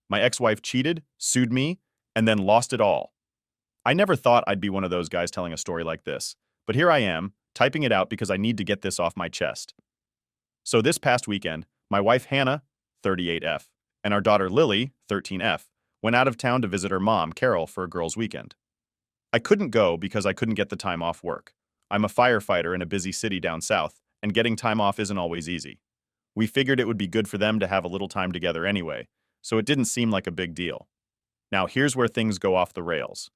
My ex-wife cheated, sued me, and then lost it all. I never thought I'd be one of those guys telling a story like this, but here I am, typing it out because I need to get this off my chest. So this past weekend, my wife Hannah, 38F, and our daughter Lily, 13F, went out of town to visit her mom, Carol, for a girls' weekend. I couldn't go because I couldn't get the time off work. I'm a firefighter in a busy city down south, and getting time off isn't always easy. We figured it would be good for them to have a little time together anyway, so it didn't seem like a big deal. Now here's where things go off the rails.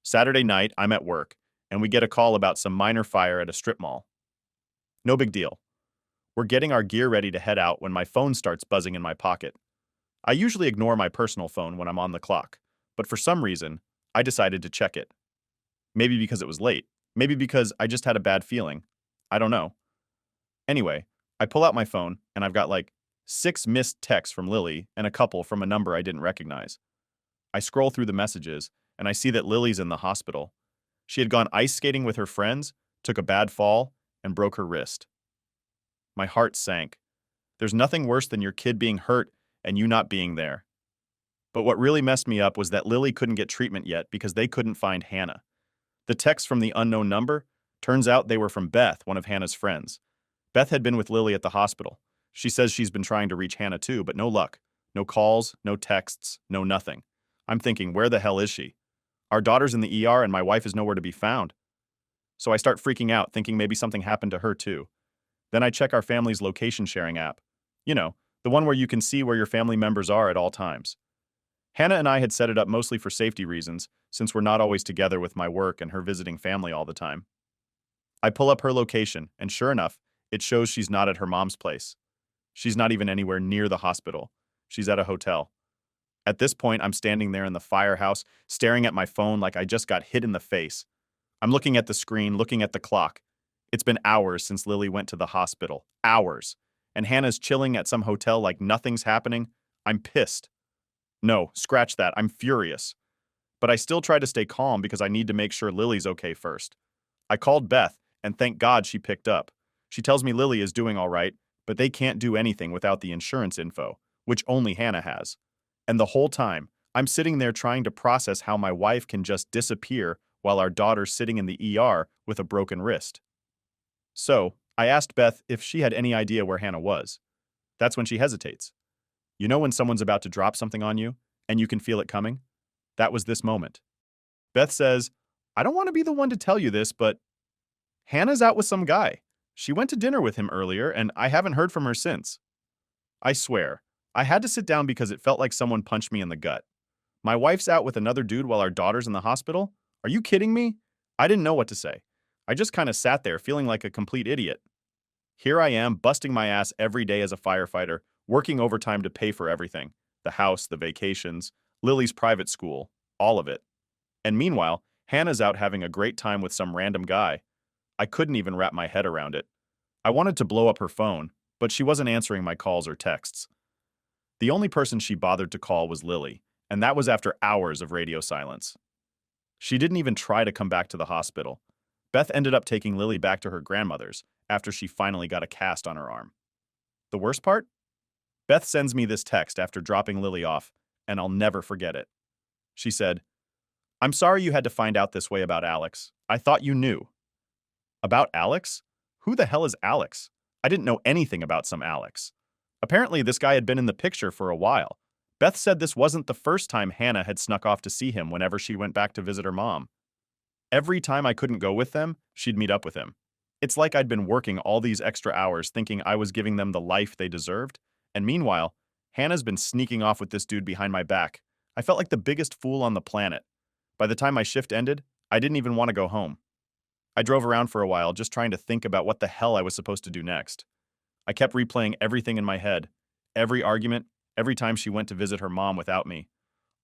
Saturday night, I'm at work, and we get a call about some minor fire at a strip mall. No big deal. We're getting our gear ready to head out when my phone starts buzzing in my pocket. I usually ignore my personal phone when I'm on the clock, but for some reason, I decided to check it. Maybe because it was late. Maybe because I just had a bad feeling. I don't know. Anyway, I pull out my phone, and I've got like 6 missed texts from Lily and a couple from a number I didn't recognize. I scroll through the messages, and I see that Lily's in the hospital. She had gone ice skating with her friends, took a bad fall, and broke her wrist. My heart sank. There's nothing worse than your kid being hurt and you not being there. But what really messed me up was that Lily couldn't get treatment yet because they couldn't find Hannah. The texts from the unknown number, turns out they were from Beth, one of Hannah's friends. Beth had been with Lily at the hospital. She says she's been trying to reach Hannah too, but no luck. No calls, no texts, no nothing. I'm thinking, where the hell is she? Our daughter's in the ER and my wife is nowhere to be found. So I start freaking out, thinking maybe something happened to her too. Then I check our family's location sharing app. You know, the one where you can see where your family members are at all times. Hannah and I had set it up mostly for safety reasons, since we're not always together with my work and her visiting family all the time. I pull up her location, and sure enough, it shows she's not at her mom's place. She's not even anywhere near the hospital. She's at a hotel. At this point, I'm standing there in the firehouse, staring at my phone like I just got hit in the face. I'm looking at the screen, looking at the clock. It's been hours since Lily went to the hospital. Hours. And Hannah's chilling at some hotel like nothing's happening. I'm pissed. No, scratch that. I'm furious. But I still try to stay calm because I need to make sure Lily's okay first. I called Beth, and thank God she picked up. She tells me Lily is doing all right, but they can't do anything without the insurance info, which only Hannah has. And the whole time, I'm sitting there trying to process how my wife can just disappear while our daughter's sitting in the ER with a broken wrist. So, I asked Beth if she had any idea where Hannah was. That's when she hesitates. You know when someone's about to drop something on you, and you can feel it coming? That was this moment. Beth says, I don't want to be the one to tell you this, but Hannah's out with some guy. She went to dinner with him earlier, and I haven't heard from her since. I swear, I had to sit down because it felt like someone punched me in the gut. My wife's out with another dude while our daughter's in the hospital? Are you kidding me? I didn't know what to say. I just kind of sat there feeling like a complete idiot. Here I am, busting my ass every day as a firefighter, working overtime to pay for everything. The house, the vacations, Lily's private school, all of it. And meanwhile, Hannah's out having a great time with some random guy. I couldn't even wrap my head around it. I wanted to blow up her phone, but she wasn't answering my calls or texts. The only person she bothered to call was Lily, and that was after hours of radio silence. She didn't even try to come back to the hospital. Beth ended up taking Lily back to her grandmother's after she finally got a cast on her arm. The worst part? Beth sends me this text after dropping Lily off, and I'll never forget it. She said, I'm sorry you had to find out this way about Alex. I thought you knew. About Alex? Who the hell is Alex? I didn't know anything about some Alex. Apparently, this guy had been in the picture for a while. Beth said this wasn't the first time Hannah had snuck off to see him whenever she went back to visit her mom. Every time I couldn't go with them, she'd meet up with him. It's like I'd been working all these extra hours thinking I was giving them the life they deserved, and meanwhile, Hannah's been sneaking off with this dude behind my back. I felt like the biggest fool on the planet. By the time my shift ended, I didn't even want to go home. I drove around for a while just trying to think about what the hell I was supposed to do next. I kept replaying everything in my head. Every argument, every time she went to visit her mom without me.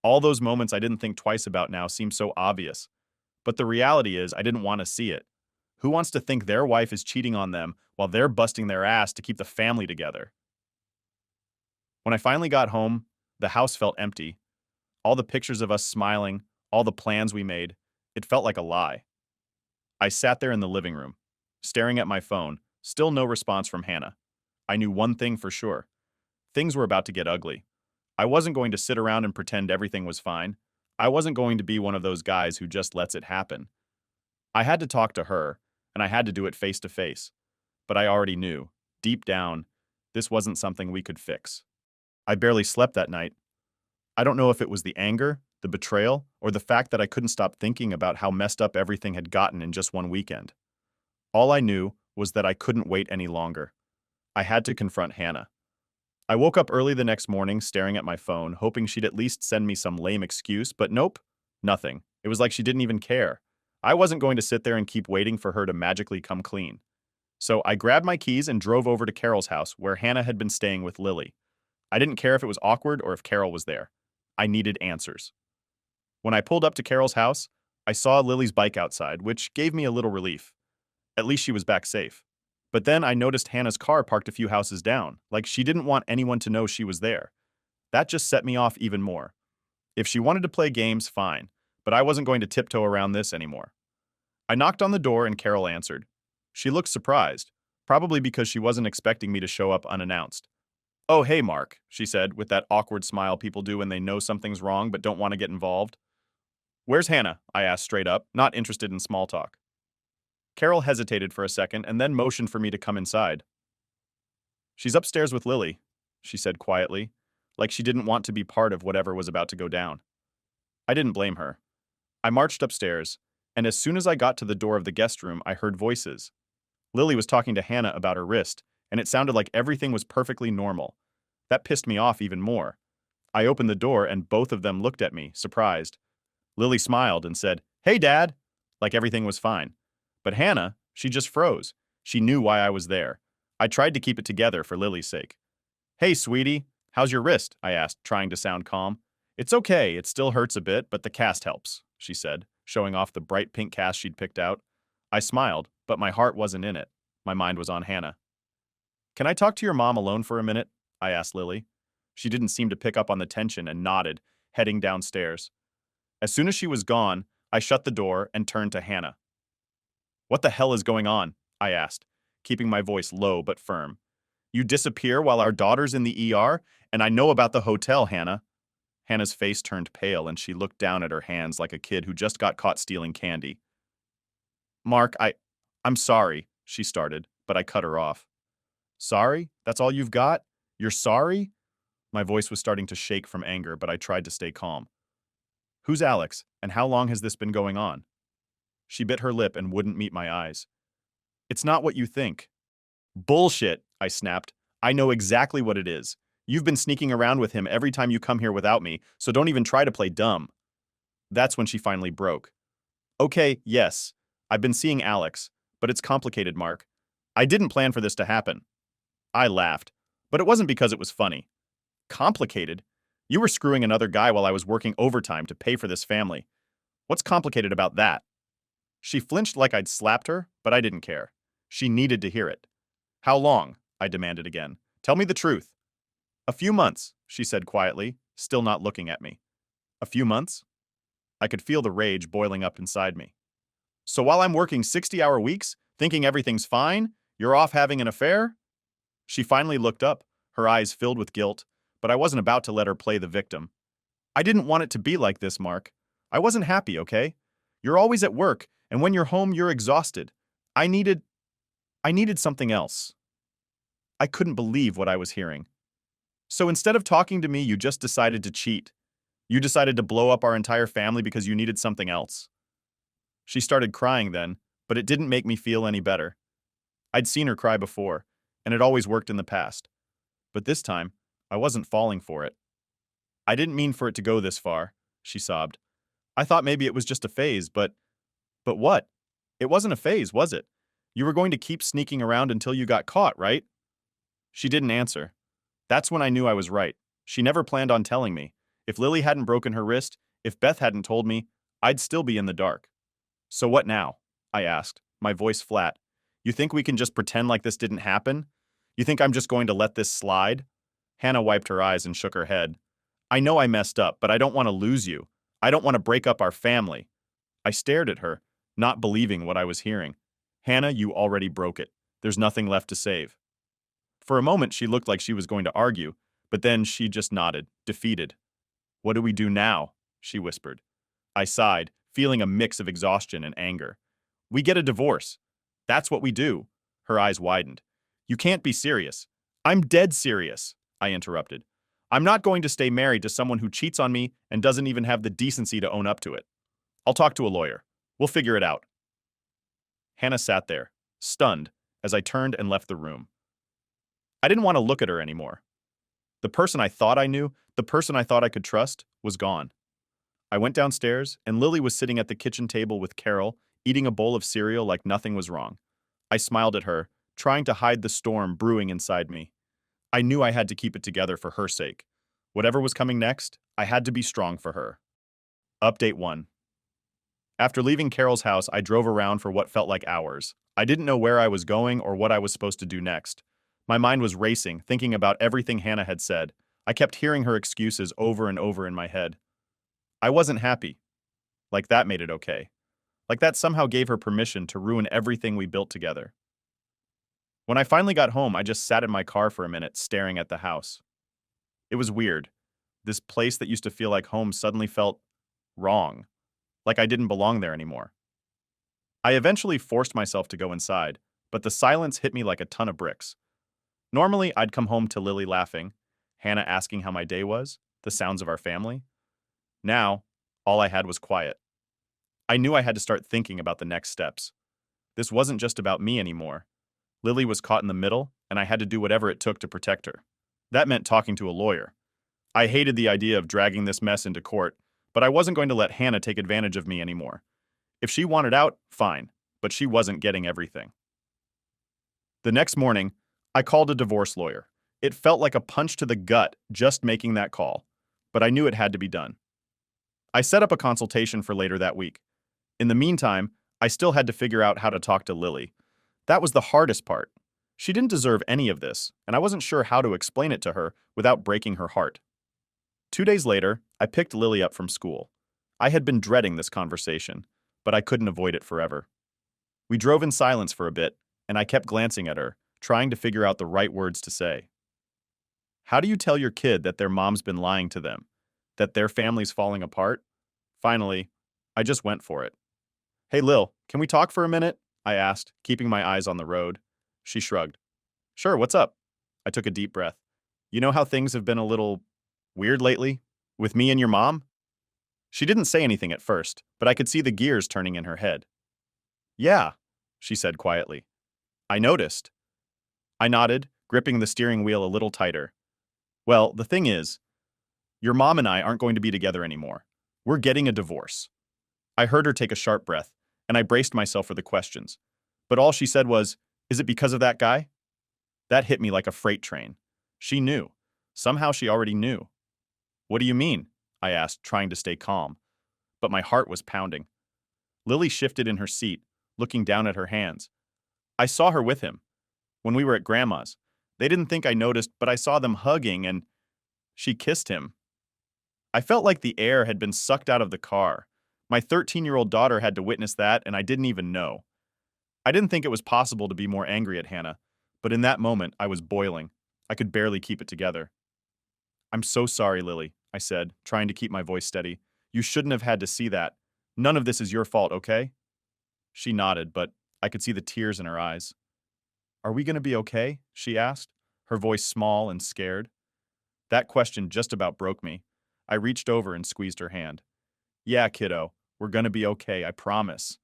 All those moments I didn't think twice about now seem so obvious. But the reality is I didn't want to see it. Who wants to think their wife is cheating on them while they're busting their ass to keep the family together? When I finally got home, the house felt empty. All the pictures of us smiling, all the plans we made, it felt like a lie. I sat there in the living room, staring at my phone, still no response from Hannah. I knew one thing for sure. Things were about to get ugly. I wasn't going to sit around and pretend everything was fine. I wasn't going to be one of those guys who just lets it happen. I had to talk to her, and I had to do it face to face. But I already knew, deep down, this wasn't something we could fix. I barely slept that night. I don't know if it was the anger, the betrayal, or the fact that I couldn't stop thinking about how messed up everything had gotten in just one weekend. All I knew was that I couldn't wait any longer. I had to confront Hannah. I woke up early the next morning staring at my phone, hoping she'd at least send me some lame excuse, but nope, nothing. It was like she didn't even care. I wasn't going to sit there and keep waiting for her to magically come clean. So I grabbed my keys and drove over to Carol's house, where Hannah had been staying with Lily. I didn't care if it was awkward or if Carol was there. I needed answers. When I pulled up to Carol's house, I saw Lily's bike outside, which gave me a little relief. At least she was back safe. But then I noticed Hannah's car parked a few houses down, like she didn't want anyone to know she was there. That just set me off even more. If she wanted to play games, fine, but I wasn't going to tiptoe around this anymore. I knocked on the door and Carol answered. She looked surprised, probably because she wasn't expecting me to show up unannounced. "Oh, hey, Mark," she said, with that awkward smile people do when they know something's wrong but don't want to get involved. "Where's Hannah?" I asked straight up, not interested in small talk. Carol hesitated for a second and then motioned for me to come inside. "She's upstairs with Lily," she said quietly, like she didn't want to be part of whatever was about to go down. I didn't blame her. I marched upstairs, and as soon as I got to the door of the guest room, I heard voices. Lily was talking to Hannah about her wrist, and it sounded like everything was perfectly normal. That pissed me off even more. I opened the door and both of them looked at me, surprised. Lily smiled and said, "Hey, Dad," like everything was fine. But Hannah, she just froze. She knew why I was there. I tried to keep it together for Lily's sake. "Hey, sweetie, how's your wrist?" I asked, trying to sound calm. "It's okay, it still hurts a bit, but the cast helps," she said, showing off the bright pink cast she'd picked out. I smiled, but my heart wasn't in it. My mind was on Hannah. "Can I talk to your mom alone for a minute?" I asked Lily. She didn't seem to pick up on the tension and nodded, heading downstairs. As soon as she was gone, I shut the door and turned to Hannah. "What the hell is going on?" I asked, keeping my voice low but firm. "You disappear while our daughter's in the ER, and I know about the hotel, Hannah." Hannah's face turned pale and she looked down at her hands like a kid who just got caught stealing candy. "Mark, I'm sorry," she started, but I cut her off. "Sorry? That's all you've got? You're sorry?" My voice was starting to shake from anger, but I tried to stay calm. "Who's Alex, and how long has this been going on?" She bit her lip and wouldn't meet my eyes. "It's not what you think." "Bullshit," I snapped. "I know exactly what it is. You've been sneaking around with him every time you come here without me, so don't even try to play dumb." That's when she finally broke. "Okay, yes, I've been seeing Alex, but it's complicated, Mark. I didn't plan for this to happen." I laughed, but it wasn't because it was funny. "Complicated? You were screwing another guy while I was working overtime to pay for this family. What's complicated about that?" She flinched like I'd slapped her, but I didn't care. She needed to hear it. "How long?" I demanded again. "Tell me the truth." "A few months," she said quietly, still not looking at me. "A few months?" I could feel the rage boiling up inside me. "So while I'm working 60-hour weeks, thinking everything's fine, you're off having an affair?" She finally looked up, her eyes filled with guilt, but I wasn't about to let her play the victim. "I didn't want it to be like this, Mark. I wasn't happy, okay? You're always at work, and when you're home, you're exhausted. I needed something else." I couldn't believe what I was hearing. "So instead of talking to me, you just decided to cheat. You decided to blow up our entire family because you needed something else." She started crying then, but it didn't make me feel any better. I'd seen her cry before, and it always worked in the past. But this time, I wasn't falling for it. "I didn't mean for it to go this far," she sobbed. "I thought maybe it was just a phase, but..." "But what? It wasn't a phase, was it? You were going to keep sneaking around until you got caught, right?" She didn't answer. That's when I knew I was right. She never planned on telling me. If Lily hadn't broken her wrist, if Beth hadn't told me, I'd still be in the dark. "So what now?" I asked, my voice flat. "You think we can just pretend like this didn't happen? You think I'm just going to let this slide?" Hannah wiped her eyes and shook her head. "I know I messed up, but I don't want to lose you. I don't want to break up our family." I stared at her, not believing what I was hearing. "Hannah, you already broke it. There's nothing left to save." For a moment, she looked like she was going to argue, But then she just nodded, defeated. What do we do now? She whispered. I sighed, feeling a mix of exhaustion and anger. We get a divorce. That's what we do. Her eyes widened. You can't be serious. I'm dead serious, I interrupted. I'm not going to stay married to someone who cheats on me and doesn't even have the decency to own up to it. I'll talk to a lawyer. We'll figure it out. Hannah sat there, stunned, as I turned and left the room. I didn't want to look at her anymore. The person I thought I knew, the person I thought I could trust, was gone. I went downstairs, and Lily was sitting at the kitchen table with Carol, eating a bowl of cereal like nothing was wrong. I smiled at her, trying to hide the storm brewing inside me. I knew I had to keep it together for her sake. Whatever was coming next, I had to be strong for her. Update 1. After leaving Carol's house, I drove around for what felt like hours. I didn't know where I was going or what I was supposed to do next. My mind was racing, thinking about everything Hannah had said. I kept hearing her excuses over and over in my head. I wasn't happy. Like that made it okay. Like that somehow gave her permission to ruin everything we built together. When I finally got home, I just sat in my car for a minute, staring at the house. It was weird. This place that used to feel like home suddenly felt wrong, like I didn't belong there anymore. I eventually forced myself to go inside, but the silence hit me like a ton of bricks. Normally, I'd come home to Lily laughing, Hannah asking how my day was, the sounds of our family. Now, all I had was quiet. I knew I had to start thinking about the next steps. This wasn't just about me anymore. Lily was caught in the middle, and I had to do whatever it took to protect her. That meant talking to a lawyer. I hated the idea of dragging this mess into court, but I wasn't going to let Hannah take advantage of me anymore. If she wanted out, fine, but she wasn't getting everything. The next morning, I called a divorce lawyer. It felt like a punch to the gut just making that call, but I knew it had to be done. I set up a consultation for later that week. In the meantime, I still had to figure out how to talk to Lily. That was the hardest part. She didn't deserve any of this, and I wasn't sure how to explain it to her without breaking her heart. 2 days later, I picked Lily up from school. I had been dreading this conversation, but I couldn't avoid it forever. We drove in silence for a bit, and I kept glancing at her, trying to figure out the right words to say. How do you tell your kid that their mom's been lying to them? That their family's falling apart? Finally, I just went for it. Hey Lil, can we talk for a minute? I asked, keeping my eyes on the road. She shrugged. Sure, what's up? I took a deep breath. You know how things have been a little weird lately? With me and your mom? She didn't say anything at first, but I could see the gears turning in her head. Yeah, she said quietly. I noticed. I nodded, gripping the steering wheel a little tighter. Well, the thing is, your mom and I aren't going to be together anymore. We're getting a divorce. I heard her take a sharp breath, and I braced myself for the questions. But all she said was, is it because of that guy? That hit me like a freight train. She knew. Somehow she already knew. What do you mean? I asked, trying to stay calm. But my heart was pounding. Lily shifted in her seat, looking down at her hands. I saw her with him. When we were at Grandma's. They didn't think I noticed, but I saw them hugging and she kissed him. I felt like the air had been sucked out of the car. My 13-year-old daughter had to witness that, and I didn't even know. I didn't think it was possible to be more angry at Hannah, but in that moment, I was boiling. I could barely keep it together. I'm so sorry, Lily, I said, trying to keep my voice steady. You shouldn't have had to see that. None of this is your fault, okay? She nodded, but I could see the tears in her eyes. Are we going to be okay? She asked, her voice small and scared. That question just about broke me. I reached over and squeezed her hand. Yeah, kiddo, we're going to be okay, I promise.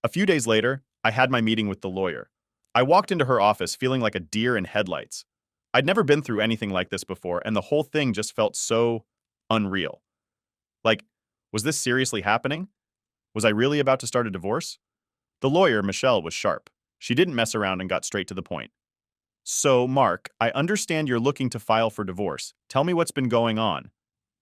A few days later, I had my meeting with the lawyer. I walked into her office feeling like a deer in headlights. I'd never been through anything like this before, and the whole thing just felt so unreal. Like, was this seriously happening? Was I really about to start a divorce? The lawyer, Michelle, was sharp. She didn't mess around and got straight to the point. So, Mark, I understand you're looking to file for divorce. Tell me what's been going on.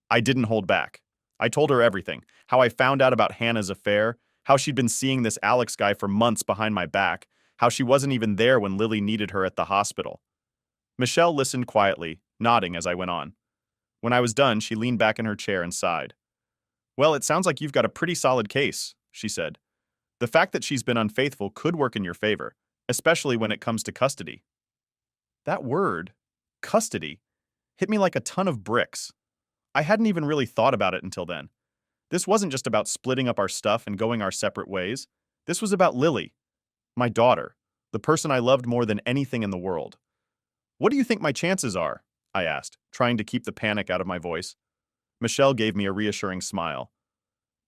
I didn't hold back. I told her everything, how I found out about Hannah's affair, how she'd been seeing this Alex guy for months behind my back, how she wasn't even there when Lily needed her at the hospital. Michelle listened quietly, nodding as I went on. When I was done, she leaned back in her chair and sighed. Well, it sounds like you've got a pretty solid case, she said. The fact that she's been unfaithful could work in your favor, especially when it comes to custody. That word, custody, hit me like a ton of bricks. I hadn't even really thought about it until then. This wasn't just about splitting up our stuff and going our separate ways. This was about Lily, my daughter, the person I loved more than anything in the world. What do you think my chances are? I asked, trying to keep the panic out of my voice. Michelle gave me a reassuring smile.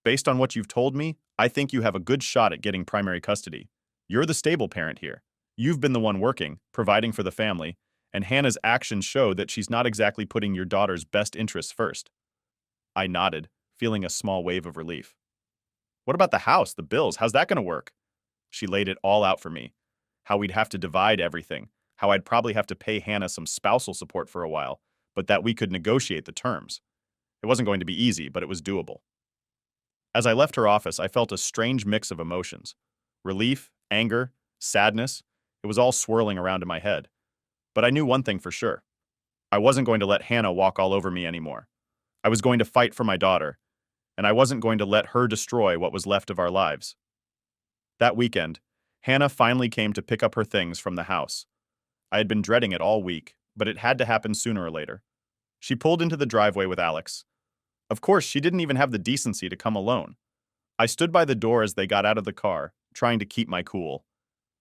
Based on what you've told me, I think you have a good shot at getting primary custody. You're the stable parent here. You've been the one working, providing for the family, and Hannah's actions show that she's not exactly putting your daughter's best interests first. I nodded, feeling a small wave of relief. What about the house, the bills? How's that going to work? She laid it all out for me. How we'd have to divide everything, how I'd probably have to pay Hannah some spousal support for a while, but that we could negotiate the terms. It wasn't going to be easy, but it was doable. As I left her office, I felt a strange mix of emotions. Relief, anger, sadness. It was all swirling around in my head. But I knew one thing for sure. I wasn't going to let Hannah walk all over me anymore. I was going to fight for my daughter, and I wasn't going to let her destroy what was left of our lives. That weekend, Hannah finally came to pick up her things from the house. I had been dreading it all week, but it had to happen sooner or later. She pulled into the driveway with Alex. Of course, she didn't even have the decency to come alone. I stood by the door as they got out of the car, trying to keep my cool.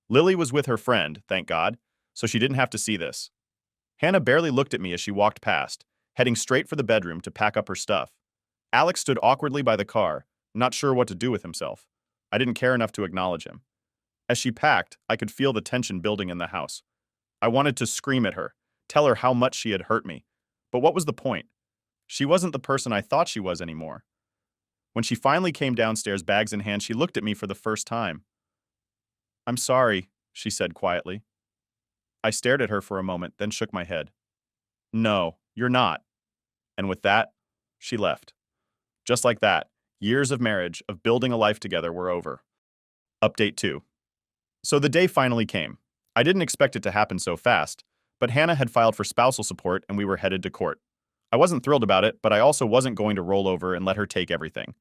Lily was with her friend, thank God, so she didn't have to see this. Hannah barely looked at me as she walked past, heading straight for the bedroom to pack up her stuff. Alex stood awkwardly by the car, not sure what to do with himself. I didn't care enough to acknowledge him. As she packed, I could feel the tension building in the house. I wanted to scream at her, tell her how much she had hurt me. But what was the point? She wasn't the person I thought she was anymore. When she finally came downstairs, bags in hand, she looked at me for the first time. "I'm sorry," she said quietly. I stared at her for a moment, then shook my head. "No, you're not." And with that, she left. Just like that, years of marriage, of building a life together, were over. Update 2. So the day finally came. I didn't expect it to happen so fast, but Hannah had filed for spousal support and we were headed to court. I wasn't thrilled about it, but I also wasn't going to roll over and let her take everything.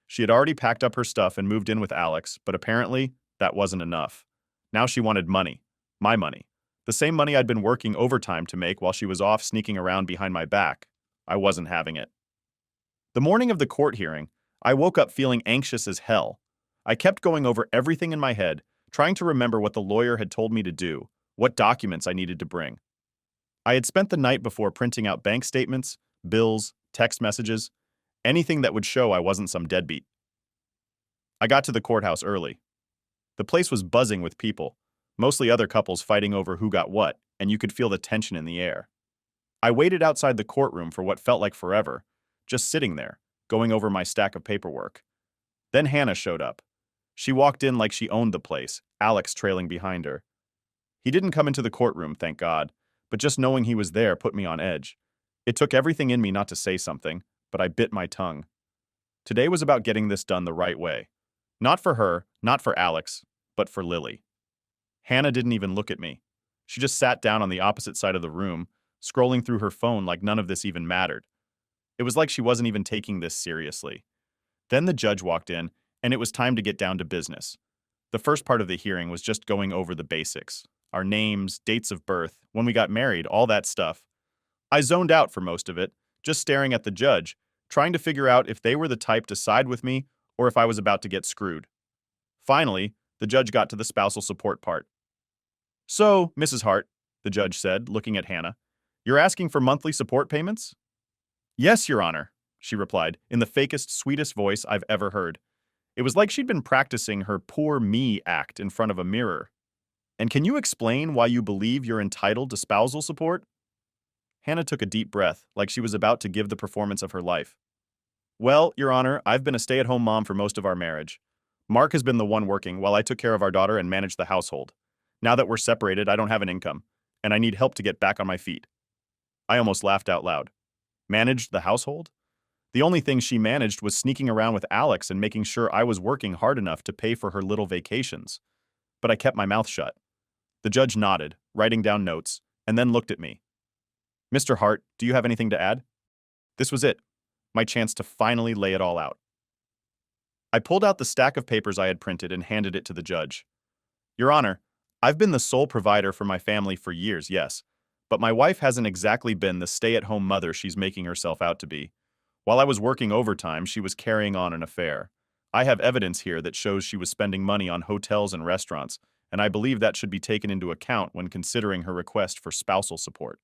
She had already packed up her stuff and moved in with Alex, but apparently that wasn't enough. Now she wanted money. My money. The same money I'd been working overtime to make while she was off sneaking around behind my back. I wasn't having it. The morning of the court hearing, I woke up feeling anxious as hell. I kept going over everything in my head, trying to remember what the lawyer had told me to do, what documents I needed to bring. I had spent the night before printing out bank statements, bills, text messages, anything that would show I wasn't some deadbeat. I got to the courthouse early. The place was buzzing with people, mostly other couples fighting over who got what, and you could feel the tension in the air. I waited outside the courtroom for what felt like forever, just sitting there, going over my stack of paperwork. Then Hannah showed up. She walked in like she owned the place, Alex trailing behind her. He didn't come into the courtroom, thank God, but just knowing he was there put me on edge. It took everything in me not to say something, but I bit my tongue. Today was about getting this done the right way. Not for her, not for Alex, but for Lily. Hannah didn't even look at me. She just sat down on the opposite side of the room, scrolling through her phone like none of this even mattered. It was like she wasn't even taking this seriously. Then the judge walked in, and it was time to get down to business. The first part of the hearing was just going over the basics. Our names, dates of birth, when we got married, all that stuff. I zoned out for most of it, just staring at the judge, trying to figure out if they were the type to side with me or if I was about to get screwed. Finally, the judge got to the spousal support part. "So, Mrs. Hart," the judge said, looking at Hannah, "you're asking for monthly support payments?" "Yes, Your Honor," she replied, in the fakest, sweetest voice I've ever heard. It was like she'd been practicing her poor me act in front of a mirror. "And can you explain why you believe you're entitled to spousal support?" Hannah took a deep breath, like she was about to give the performance of her life. "Well, Your Honor, I've been a stay-at-home mom for most of our marriage. Mark has been the one working while I took care of our daughter and managed the household. Now that we're separated, I don't have an income, and I need help to get back on my feet." I almost laughed out loud. Managed the household? The only thing she managed was sneaking around with Alex and making sure I was working hard enough to pay for her little vacations. But I kept my mouth shut. The judge nodded, writing down notes, and then looked at me. "Mr. Hart, do you have anything to add?" This was it, my chance to finally lay it all out. I pulled out the stack of papers I had printed and handed it to the judge. "Your Honor, I've been the sole provider for my family for years, yes, But my wife hasn't exactly been the stay-at-home mother she's making herself out to be. While I was working overtime, she was carrying on an affair. I have evidence here that shows she was spending money on hotels and restaurants, and I believe that should be taken into account when considering her request for spousal support.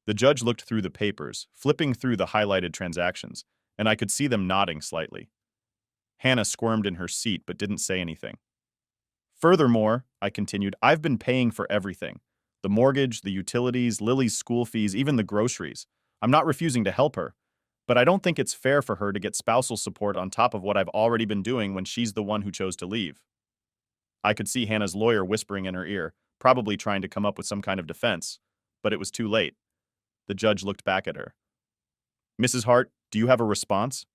The judge looked through the papers, flipping through the highlighted transactions, and I could see them nodding slightly. Hannah squirmed in her seat but didn't say anything. Furthermore, I continued, I've been paying for everything. The mortgage, the utilities, Lily's school fees, even the groceries. I'm not refusing to help her, but I don't think it's fair for her to get spousal support on top of what I've already been doing when she's the one who chose to leave. I could see Hannah's lawyer whispering in her ear, probably trying to come up with some kind of defense, but it was too late. The judge looked back at her. Mrs. Hart, do you have a response?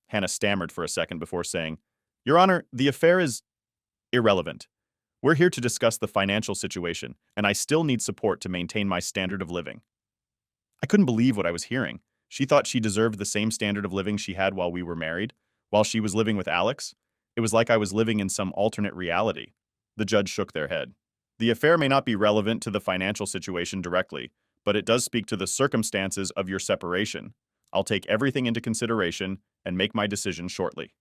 Hannah stammered for a second before saying, Your Honor, the affair is irrelevant. We're here to discuss the financial situation, and I still need support to maintain my standard of living. I couldn't believe what I was hearing. She thought she deserved the same standard of living she had while we were married, while she was living with Alex. It was like I was living in some alternate reality. The judge shook their head. The affair may not be relevant to the financial situation directly, but it does speak to the circumstances of your separation. I'll take everything into consideration and make my decision shortly.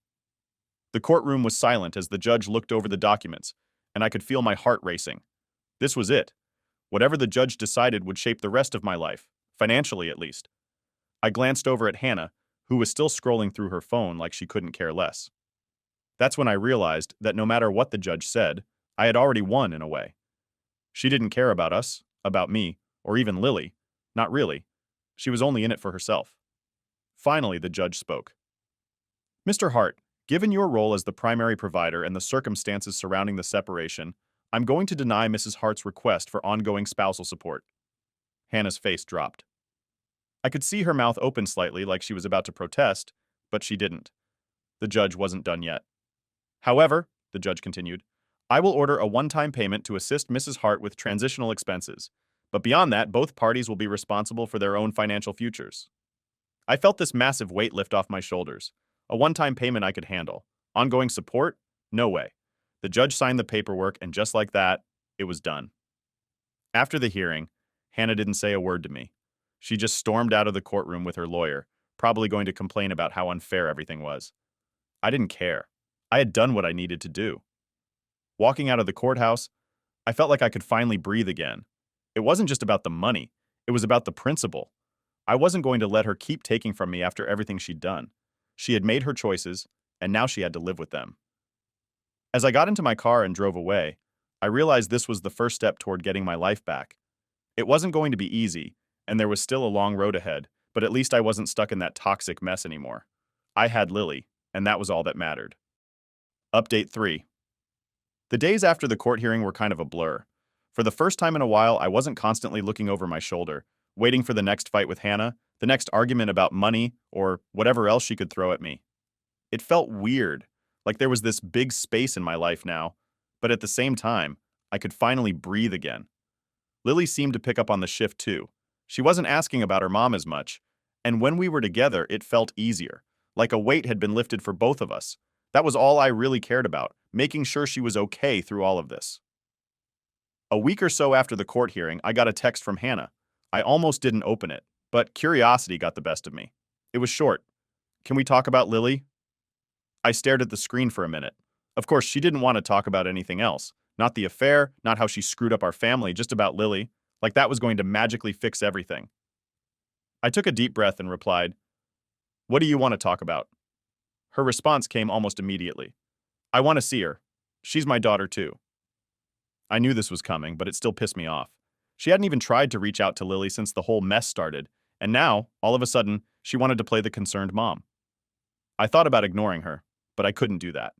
The courtroom was silent as the judge looked over the documents, and I could feel my heart racing. This was it. Whatever the judge decided would shape the rest of my life, financially at least. I glanced over at Hannah, who was still scrolling through her phone like she couldn't care less. That's when I realized that no matter what the judge said, I had already won in a way. She didn't care about us, about me, or even Lily. Not really. She was only in it for herself. Finally, the judge spoke. Mr. Hart, given your role as the primary provider and the circumstances surrounding the separation, I'm going to deny Mrs. Hart's request for ongoing spousal support. Hannah's face dropped. I could see her mouth open slightly like she was about to protest, but she didn't. The judge wasn't done yet. However, the judge continued, I will order a one-time payment to assist Mrs. Hart with transitional expenses, but beyond that, both parties will be responsible for their own financial futures. I felt this massive weight lift off my shoulders. A one-time payment I could handle. Ongoing support? No way. The judge signed the paperwork, and just like that, it was done. After the hearing, Hannah didn't say a word to me. She just stormed out of the courtroom with her lawyer, probably going to complain about how unfair everything was. I didn't care. I had done what I needed to do. Walking out of the courthouse, I felt like I could finally breathe again. It wasn't just about the money. It was about the principle. I wasn't going to let her keep taking from me after everything she'd done. She had made her choices, and now she had to live with them. As I got into my car and drove away, I realized this was the first step toward getting my life back. It wasn't going to be easy, and there was still a long road ahead, but at least I wasn't stuck in that toxic mess anymore. I had Lily, and that was all that mattered. Update 3. The days after the court hearing were kind of a blur. For the first time in a while, I wasn't constantly looking over my shoulder, waiting for the next fight with Hannah, the next argument about money, or whatever else she could throw at me. It felt weird, like there was this big space in my life now, but at the same time, I could finally breathe again. Lily seemed to pick up on the shift too. She wasn't asking about her mom as much, and when we were together, it felt easier, like a weight had been lifted for both of us. That was all I really cared about, making sure she was okay through all of this. A week or so after the court hearing, I got a text from Hannah. I almost didn't open it, but curiosity got the best of me. It was short. Can we talk about Lily? I stared at the screen for a minute. Of course, she didn't want to talk about anything else. Not the affair, not how she screwed up our family, just about Lily. Like that was going to magically fix everything. I took a deep breath and replied, What do you want to talk about? Her response came almost immediately. I want to see her. She's my daughter too. I knew this was coming, but it still pissed me off. She hadn't even tried to reach out to Lily since the whole mess started, and now, all of a sudden, she wanted to play the concerned mom. I thought about ignoring her, but I couldn't do that.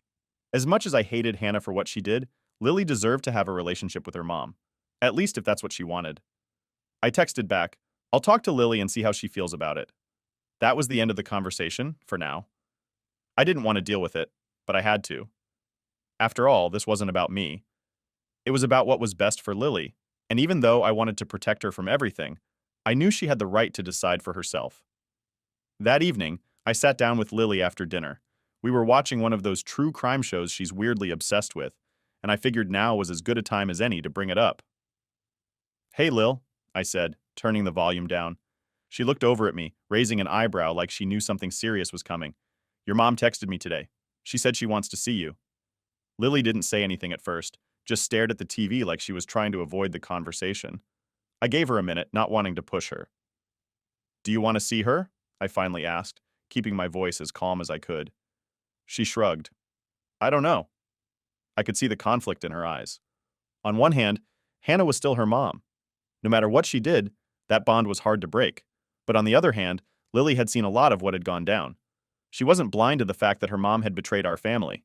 As much as I hated Hannah for what she did, Lily deserved to have a relationship with her mom, at least if that's what she wanted. I texted back, I'll talk to Lily and see how she feels about it. That was the end of the conversation, for now. I didn't want to deal with it, but I had to. After all, this wasn't about me. It was about what was best for Lily, and even though I wanted to protect her from everything, I knew she had the right to decide for herself. That evening, I sat down with Lily after dinner. We were watching one of those true crime shows she's weirdly obsessed with, and I figured now was as good a time as any to bring it up. Hey, Lil, I said, turning the volume down. She looked over at me, raising an eyebrow like she knew something serious was coming. Your mom texted me today. She said she wants to see you. Lily didn't say anything at first, just stared at the TV like she was trying to avoid the conversation. I gave her a minute, not wanting to push her. Do you want to see her? I finally asked, keeping my voice as calm as I could. She shrugged. I don't know. I could see the conflict in her eyes. On one hand, Hannah was still her mom. No matter what she did, that bond was hard to break. But on the other hand, Lily had seen a lot of what had gone down. She wasn't blind to the fact that her mom had betrayed our family.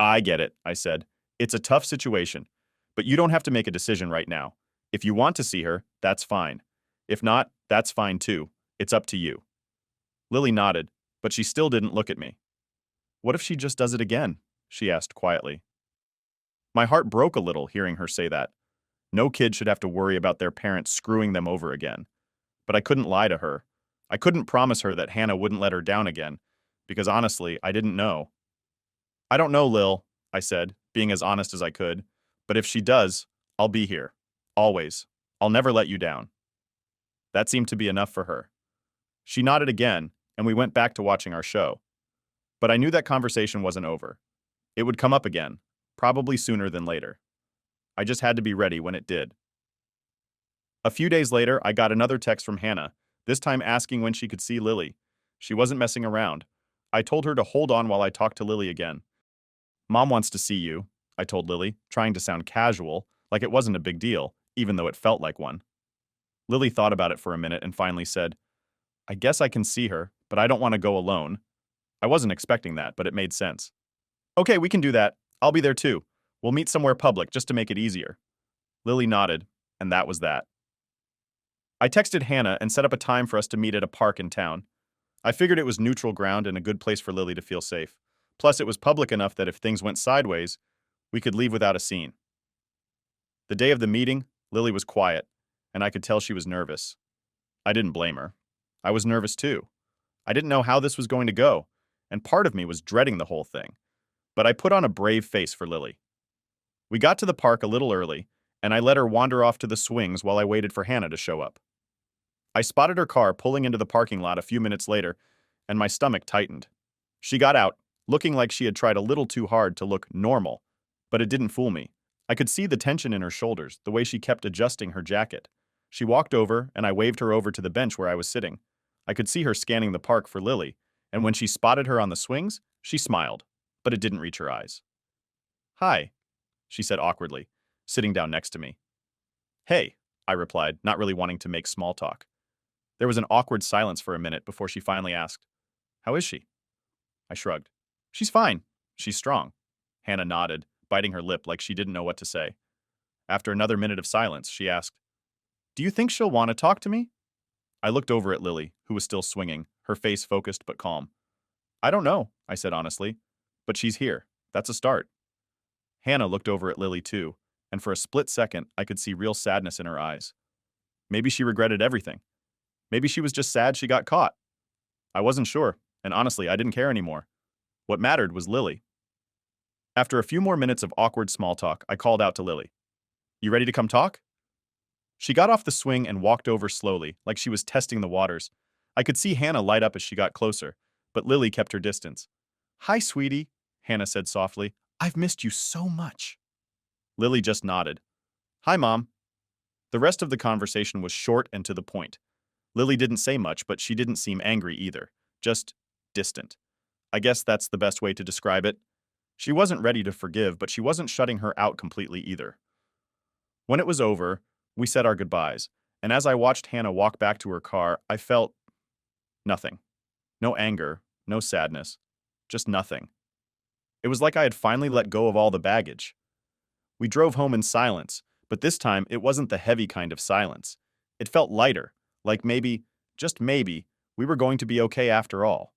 I get it, I said. It's a tough situation, but you don't have to make a decision right now. If you want to see her, that's fine. If not, that's fine too. It's up to you. Lily nodded, but she still didn't look at me. What if she just does it again? She asked quietly. My heart broke a little hearing her say that. No kid should have to worry about their parents screwing them over again. But I couldn't lie to her. I couldn't promise her that Hannah wouldn't let her down again, because honestly, I didn't know. I don't know, Lil, I said, being as honest as I could, but if she does, I'll be here. Always. I'll never let you down. That seemed to be enough for her. She nodded again, and we went back to watching our show. But I knew that conversation wasn't over. It would come up again, probably sooner than later. I just had to be ready when it did. A few days later, I got another text from Hannah, this time asking when she could see Lily. She wasn't messing around. I told her to hold on while I talked to Lily again. Mom wants to see you, I told Lily, trying to sound casual, like it wasn't a big deal, even though it felt like one. Lily thought about it for a minute and finally said, I guess I can see her, but I don't want to go alone. I wasn't expecting that, but it made sense. Okay, we can do that. I'll be there too. We'll meet somewhere public just to make it easier. Lily nodded, and that was that. I texted Hannah and set up a time for us to meet at a park in town. I figured it was neutral ground and a good place for Lily to feel safe. Plus, it was public enough that if things went sideways, we could leave without a scene. The day of the meeting, Lily was quiet, and I could tell she was nervous. I didn't blame her. I was nervous too. I didn't know how this was going to go, and part of me was dreading the whole thing. But I put on a brave face for Lily. We got to the park a little early, and I let her wander off to the swings while I waited for Hannah to show up. I spotted her car pulling into the parking lot a few minutes later, and my stomach tightened. She got out, looking like she had tried a little too hard to look normal, but it didn't fool me. I could see the tension in her shoulders, the way she kept adjusting her jacket. She walked over, and I waved her over to the bench where I was sitting. I could see her scanning the park for Lily, and when she spotted her on the swings, she smiled, but it didn't reach her eyes. Hi, she said awkwardly, sitting down next to me. Hey, I replied, not really wanting to make small talk. There was an awkward silence for a minute before she finally asked, How is she? I shrugged. She's fine. She's strong. Hannah nodded, biting her lip like she didn't know what to say. After another minute of silence, she asked, Do you think she'll want to talk to me? I looked over at Lily, who was still swinging, her face focused but calm. I don't know, I said honestly, but she's here. That's a start. Hannah looked over at Lily too, and for a split second, I could see real sadness in her eyes. Maybe she regretted everything. Maybe she was just sad she got caught. I wasn't sure, and honestly, I didn't care anymore. What mattered was Lily. After a few more minutes of awkward small talk, I called out to Lily. You ready to come talk? She got off the swing and walked over slowly, like she was testing the waters. I could see Hannah light up as she got closer, but Lily kept her distance. Hi, sweetie, Hannah said softly. I've missed you so much. Lily just nodded. Hi, Mom. The rest of the conversation was short and to the point. Lily didn't say much, but she didn't seem angry either, just distant. I guess that's the best way to describe it. She wasn't ready to forgive, but she wasn't shutting her out completely either. When it was over, we said our goodbyes, and as I watched Hannah walk back to her car, I felt nothing. No anger, no sadness, just nothing. It was like I had finally let go of all the baggage. We drove home in silence, but this time it wasn't the heavy kind of silence. It felt lighter, like maybe, just maybe, we were going to be okay after all.